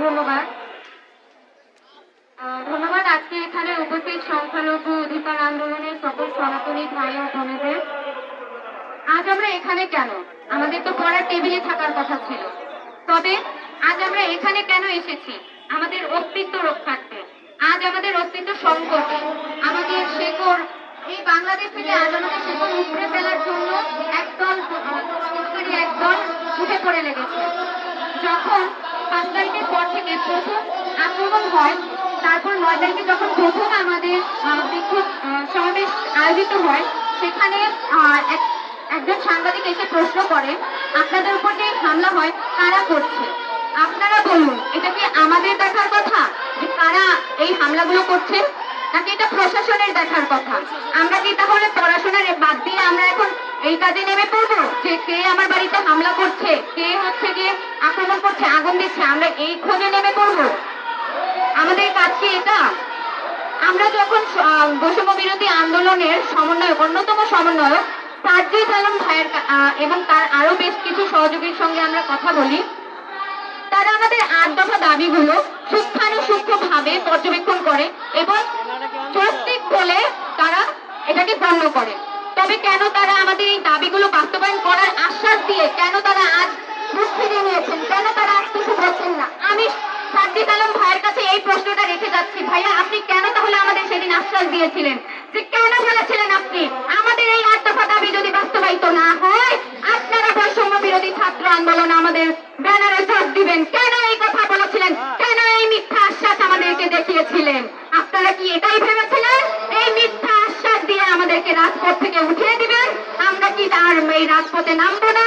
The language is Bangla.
ধন্যবাদ। ধন্যবাদ আজকে এখানে উপস্থিত সংখ্যালঘু অধিকার আন্দোলনের সকল সনাতনী ভাই ও বোনেদের। আজ আমরা এখানে কেন? আমাদের তো পড়ার টেবিলে থাকার কথা ছিল, তবে আজ আমরা এখানে কেন এসেছি? আমাদের অস্তিত্ব রক্ষার্থে। আজ আমাদের অস্তিত্ব সংকটে। আমাদের শেকড়, এই বাংলাদেশ থেকে আজ আমাদের শেকড় উপড়ে ফেলার জন্য একদল উঠে পড়ে লেগেছে। যখন 5 তারিখের পর থেকে প্রথম আক্রমণ হয়, তারপর 9 তারিখে যখন প্রথম আমাদের বিক্ষোভ সমাবেশ আয়োজিত হয়, সেখানে একজন সাংবাদিক এসে প্রশ্ন করে, আপনাদের উপর যে হামলা হয় কারা করছে? আপনারা বলুন, এটা কি আমাদের দেখার কথা যে কারা এই হামলাগুলো করছে, নাকি এটা প্রশাসনের দেখার কথা? আমরা কি তাহলে পড়াশোনার বাদ দিয়ে আমরা এখন এই কাজে নেমে পড়বো যে কে আমার বাড়িতে হামলা করছে, কে হচ্ছে গিয়ে আক্রমণ করছে, আগুন দিচ্ছে, আমরা এই খোঁজে নেমে পড়বো? আমাদের কাজ কি এটা? আমরা যখন বৈষম্য বিরোধী আন্দোলনের সমন্বয়ক, অন্যতম সমন্বয়ক সাজ্জিদ আলম ভাইয়ের এবং তার আরো বেশ কিছু সহযোগীর সঙ্গে আমরা কথা বলি, তারা আমাদের 8 দফা দাবিগুলো সূক্ষ্মানুসূক্ষ্মভাবে পর্যবেক্ষণ করে এবং যৌক্তিক বলে তারা এটাকে গণ্য করে। তবে কেন তারা আমাদের এই দাবিগুলো বাস্তবায়ন করার আশ্বাস দিয়ে কেন তারা আজ মুখ ফিরিয়ে নিয়েছেন, কেন তারা আজ কিছু বলছেন না? আমি সাজ্জিদ আলম ভাইয়ের কাছে এই প্রশ্নটা রেখে যাচ্ছি, ভাইয়া আপনি কেন তাহলে আমাদের সেদিন আশ্বাস দিয়েছিলেন, যে কেন বলেছিলেন আপনি আমাদের এই 8 দফা দাবি যদি বাস্তবায়িত না হয় আপনারা বৈষম্য বিরোধী ছাত্র আন্দোলন আমাদের ব্যানারে যোগ দিবেন? কেন এই কথা বলেছিলেন? কেন এই মিথ্যা আশ্বাস আমাদেরকে দেখিয়েছিলেন? আপনারা কি এটাই ভেবেছিলেন এই মিথ্যা আশ্বাস দিয়ে আমাদেরকে রাজপথ থেকে উঠিয়ে দিবেন? আমরা কি আর এই রাজপথে নামবো না?